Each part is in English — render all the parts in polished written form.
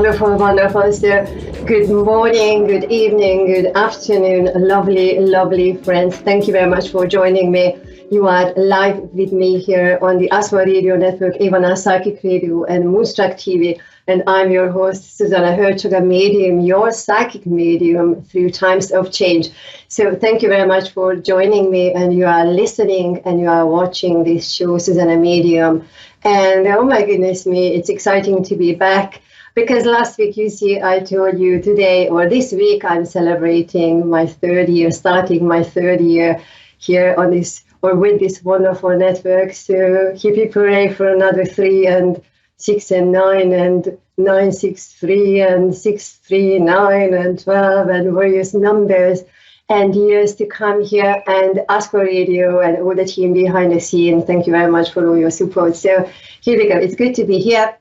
Wonderful, wonderful. So, good morning, good evening, good afternoon, lovely friends. Thank you very much for joining me. You are live with me here on the Asma Radio Network, Ivana Psychic Radio, and Moonstruck TV. And I'm your host, Zsuzsanna, Hörcsög, a medium, your psychic medium through times of change. So thank you very much for joining me, and you are listening and you are watching this show, Zsuzsanna Medium. And oh my goodness me, it's exciting to be back. Because last week, you see, I told you today or this week, I'm celebrating my third year, starting my third year here on this or with this wonderful network. So keep hooray for another 3 and 6 and 9 and 963 and 639 and 12 and various numbers and years to come here, and Asma Radio and all the team behind the scene. Thank you very much for all your support. So here we go. It's good to be here.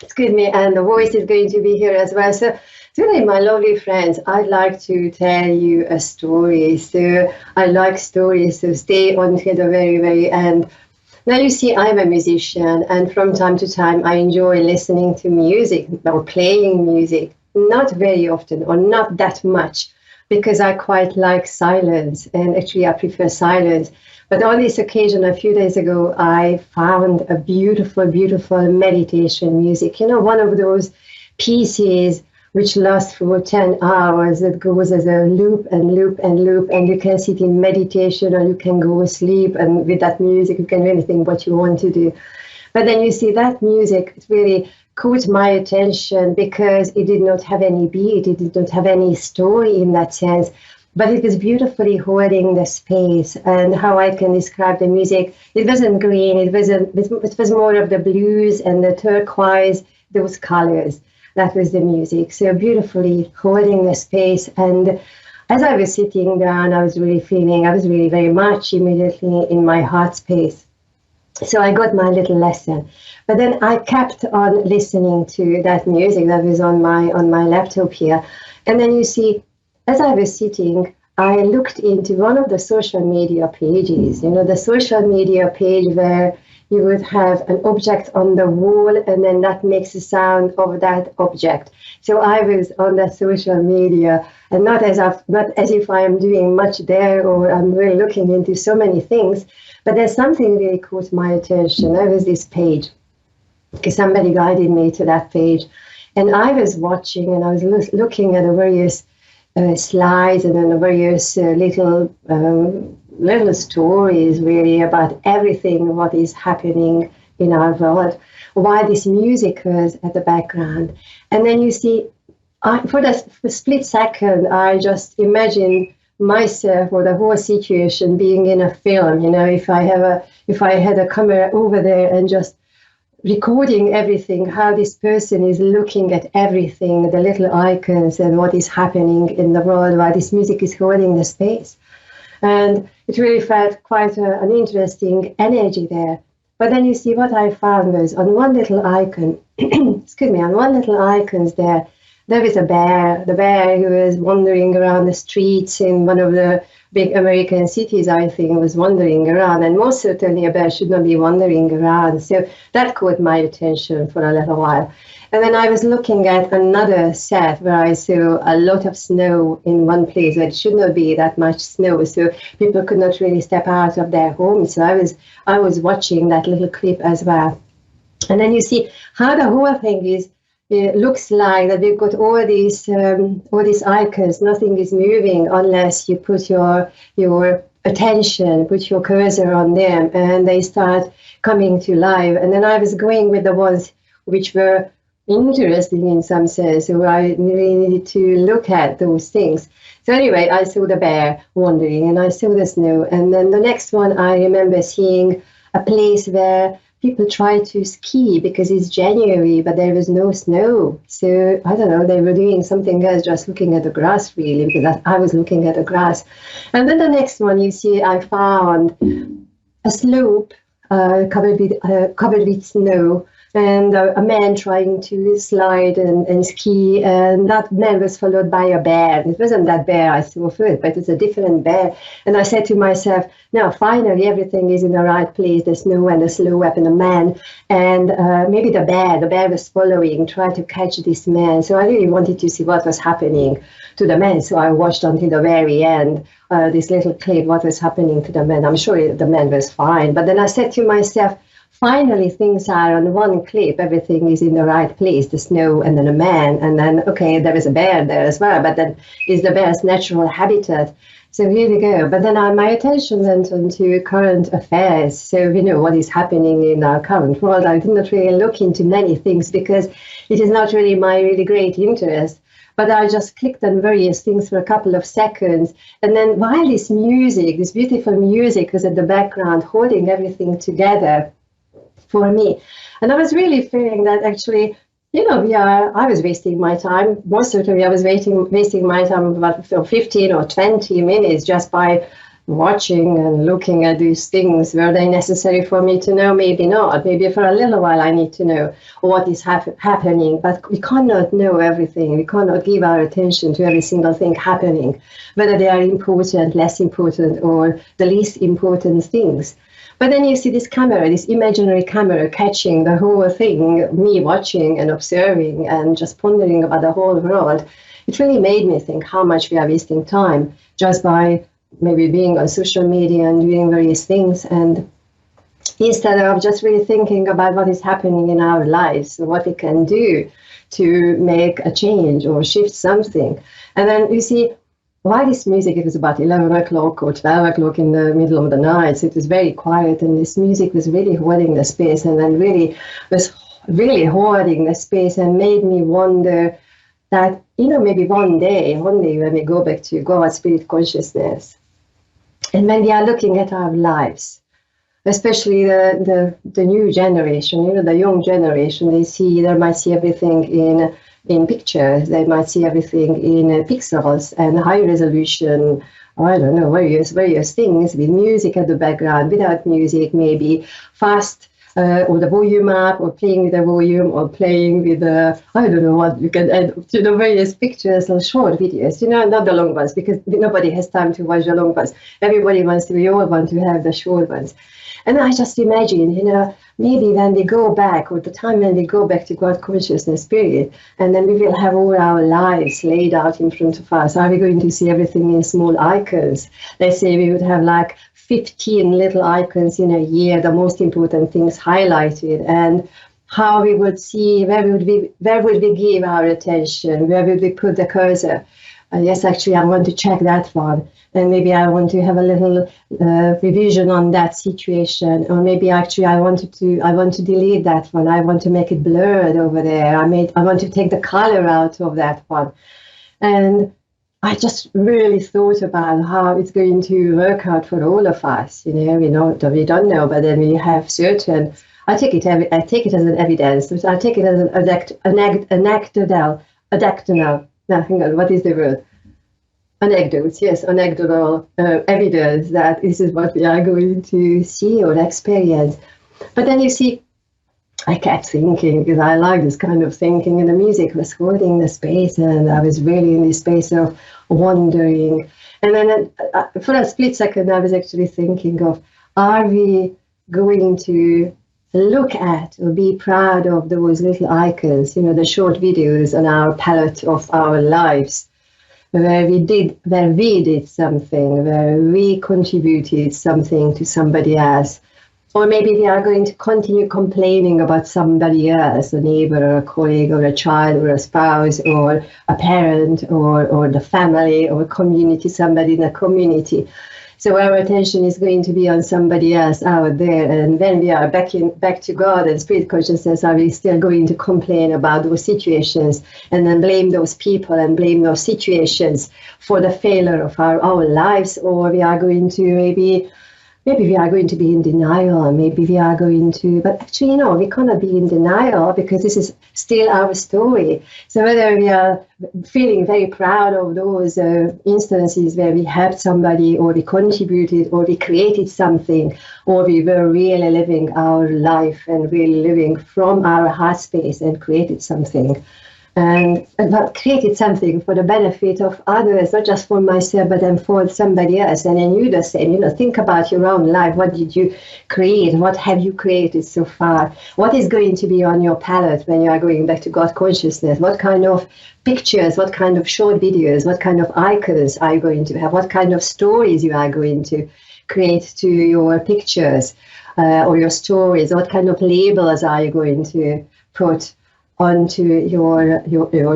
Excuse me, and the voice is going to be here as well. So today, my lovely friends, I'd like to tell you a story. So I like stories, so stay on to the very, very end. Now, you see, I'm a musician, and from time to time, I enjoy listening to music or playing music. Not very often, or not that much, because I quite like silence, and actually I prefer silence. But on this occasion, a few days ago, I found a beautiful, beautiful meditation music. You know, one of those pieces which lasts for 10 hours, that goes as a loop and loop and loop, and you can sit in meditation or you can go asleep, and with that music, you can do anything what you want to do. But then you see that music, it really caught my attention because it did not have any beat, it did not have any story in that sense. But it was beautifully holding the space, and how I can describe the music. It wasn't green, it was more of the blues and the turquoise, those colors. That was the music. So beautifully holding the space. And as I was sitting down, I was really very much immediately in my heart space. So I got my little lesson. But then I kept on listening to that music that was on my laptop here. And then you see, as I was sitting, I looked into one of the social media pages, you know, the social media page where you would have an object on the wall, and then that makes the sound of that object. So I was on that social media, and not as if I am doing much there or I'm really looking into so many things, but there's something really caught my attention. There was this page, because somebody guided me to that page, and I was watching and I was looking at the various slides and then the various little stories really about everything what is happening in our world, why this music was at the background. And then you see, for the split second, I just imagined myself or the whole situation being in a film. You know, if I had a camera over there and just recording everything, how this person is looking at everything, the little icons and what is happening in the world, while this music is holding the space. And it really felt quite an interesting energy there. But then you see what I found was on one little icon, on one little icon there was a bear. The bear who was wandering around the streets in one of the big American cities, I think, was wandering around. And most certainly a bear should not be wandering around. So that caught my attention for a little while. And then I was looking at another set where I saw a lot of snow in one place where it should not be that much snow. So people could not really step out of their homes. So I was watching that little clip as well. And then you see how the whole thing is. It looks like that we've got all these icons. Nothing is moving unless you put your attention, put your cursor on them, and they start coming to life. And then I was going with the ones which were interesting in some sense, so I really needed to look at those things. So anyway, I saw the bear wandering, and I saw the snow. And then the next one, I remember seeing a place where people try to ski because it's January, but there was no snow. So I don't know, they were doing something else, just looking at the grass really, because I was looking at the grass. And then the next one, you see, I found a slope covered with snow, and a man trying to slide and ski, and that man was followed by a bear. It wasn't that bear I saw first, but it's a different bear. And I said to myself, now finally everything is in the right place. The snow and the slope and the man, and maybe the bear was following, trying to catch this man. So I really wanted to see what was happening to the man. So I watched until the very end, this little clip, what was happening to the man. I'm sure the man was fine. But then I said to myself, finally things are on one clip, everything is in the right place, the snow and then a man, and then, okay, there is a bear there as well, but then is the bear's natural habitat. So here we go. But then my attention went on to current affairs. So we know what is happening in our current world. I did not really look into many things because it is not really my really great interest. But I just clicked on various things for a couple of seconds. And then while this music, this beautiful music was at the background, holding everything together for me. And I was really feeling that actually, I was wasting my time. Most certainly I was wasting my time about 15 or 20 minutes just by watching and looking at these things. Were they necessary for me to know? Maybe not. Maybe for a little while I need to know what is happening. But we cannot know everything. We cannot give our attention to every single thing happening, whether they are important, less important, or the least important things. But then you see this camera, this imaginary camera catching the whole thing, me watching and observing and just pondering about the whole world. It really made me think how much we are wasting time just by maybe being on social media and doing various things, and instead of just really thinking about what is happening in our lives, what we can do to make a change or shift something. And then you see, why this music, it was about 11 o'clock or 12 o'clock in the middle of the night, so it was very quiet, and this music was really holding the space, and then really was really holding the space, and made me wonder that, maybe one day when we go back to God's spirit consciousness, and when we are looking at our lives, especially the new generation, the young generation, they might see everything in pictures, they might see everything in pixels and high resolution, I don't know, various things with music at the background, without music, maybe fast, or the volume up, or playing with the volume, or playing with I don't know what you can add, various pictures or short videos, not the long ones, because nobody has time to watch the long ones. We all want to have the short ones. And I just imagine, maybe when we go back, or the time when we go back to God consciousness spirit, and then we will have all our lives laid out in front of us. Are we going to see everything in small icons? Let's say we would have like 15 little icons in a year, the most important things highlighted, and how we would see, where would we give our attention, where would we put the cursor? Yes, actually, I want to check that one. And maybe I want to have a little revision on that situation, or maybe actually I want to delete that one. I want to make it blurred over there. I want to take the color out of that one. And I just really thought about how it's going to work out for all of us. We don't know, but then we have certain. I take it as an evidence. I take it as what is the word? Anecdotes, yes, anecdotal evidence that this is what we are going to see or experience. But then you see, I kept thinking, because I like this kind of thinking, and the music was holding the space, and I was really in this space of wondering. And then for a split second, I was actually thinking of, are we going to look at or be proud of those little icons, the short videos on our palette of our lives, where we did something, where we contributed something to somebody else. Or maybe we are going to continue complaining about somebody else, a neighbor or a colleague or a child or a spouse or a parent or the family or a community, somebody in a community. So our attention is going to be on somebody else out there. And when we are back to God and spirit consciousness, are we still going to complain about those situations and then blame those people and blame those situations for the failure of our lives? Or we are going to maybe maybe we are going to be in denial, maybe we are going to, but actually, we cannot be in denial because this is still our story. So whether we are feeling very proud of those instances where we helped somebody, or we contributed, or we created something, or we were really living our life and really living from our heart space and created something. And created something for the benefit of others, not just for myself, but then for somebody else. And then you the same, think about your own life. What did you create? What have you created so far? What is going to be on your palette when you are going back to God consciousness? What kind of pictures, what kind of short videos, what kind of icons are you going to have? What kind of stories you are going to create to your pictures or your stories? What kind of labels are you going to put onto your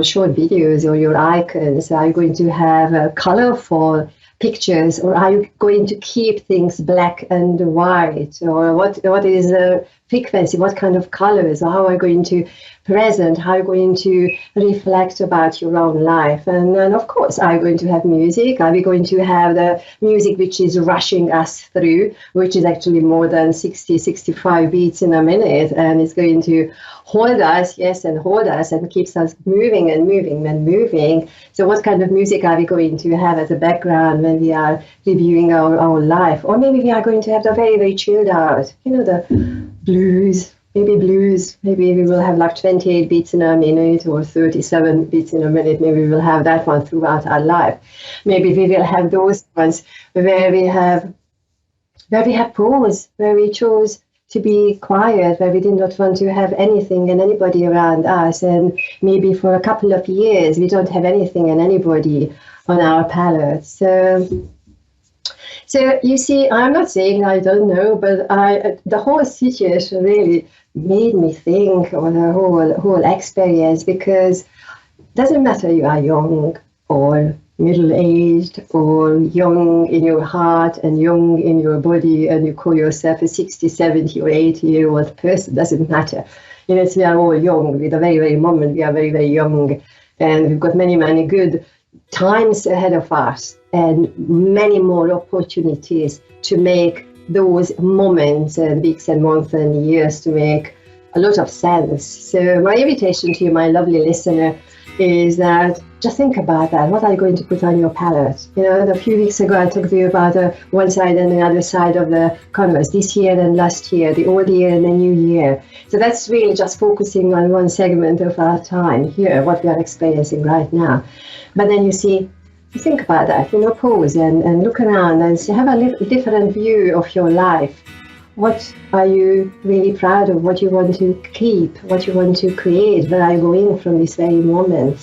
short videos or your icons? Are you going to have colorful pictures, or are you going to keep things black and white? Or what is the frequency? What kind of colors? Or how are you going to present? How are you going to reflect about your own life? And then, of course, are you going to have music? Are we going to have the music which is rushing us through, which is actually more than 65 beats in a minute, and it's going to hold us, hold us and keeps us moving and moving and moving. So what kind of music are we going to have as a background when we are reviewing our own life? Or maybe we are going to have the very, very chilled out, the blues, maybe we will have like 28 beats in a minute or 37 beats in a minute. Maybe we will have that one throughout our life. Maybe we will have those ones where we have pause, where we chose to be quiet, where we did not want to have anything and anybody around us. And maybe for a couple of years, we don't have anything and anybody on our palette. So you see, I'm not saying I don't know, but the whole situation really made me think on the whole experience, because it doesn't matter you are young or middle-aged or young in your heart and young in your body, and you call yourself a 60, 70 or 80-year-old person, doesn't matter. We are all young. With the very, very moment, we are very, very young, and we've got many, many good times ahead of us and many more opportunities to make those moments and weeks and months and years to make a lot of sense. So my invitation to you, my lovely listener, is that just think about that. What are you going to put on your palette? A few weeks ago, I talked to you about one side and the other side of the canvas, this year and last year, the old year and the new year. So that's really just focusing on one segment of our time here, what we are experiencing right now. But then you think about that, pause and look around and have a different view of your life. What are you really proud of? What you want to keep? What you want to create? Where are you going from this very moment?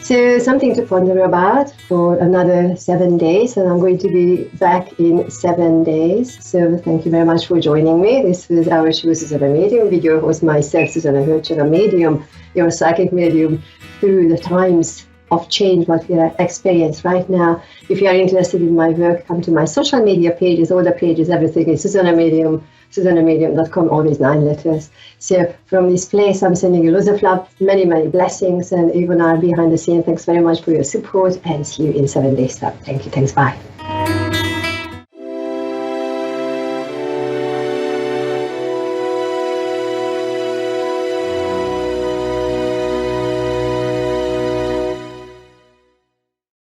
So something to ponder about for another 7 days, and I'm going to be back in 7 days. So thank you very much for joining me. This was our show, Zsuzsanna Medium, with your host, myself, Zsuzsanna Hörcsög, a medium, your psychic medium through the times of change what we experience right now. If you are interested in my work, come to my social media pages, all the pages, everything is Zsuzsanna Medium, ZsuzsannaMedium.com, always 9 letters. So from this place, I'm sending you lots of love, many, many blessings, and even behind the scene, thanks very much for your support, and see you in 7 days time. Thank you, thanks, bye.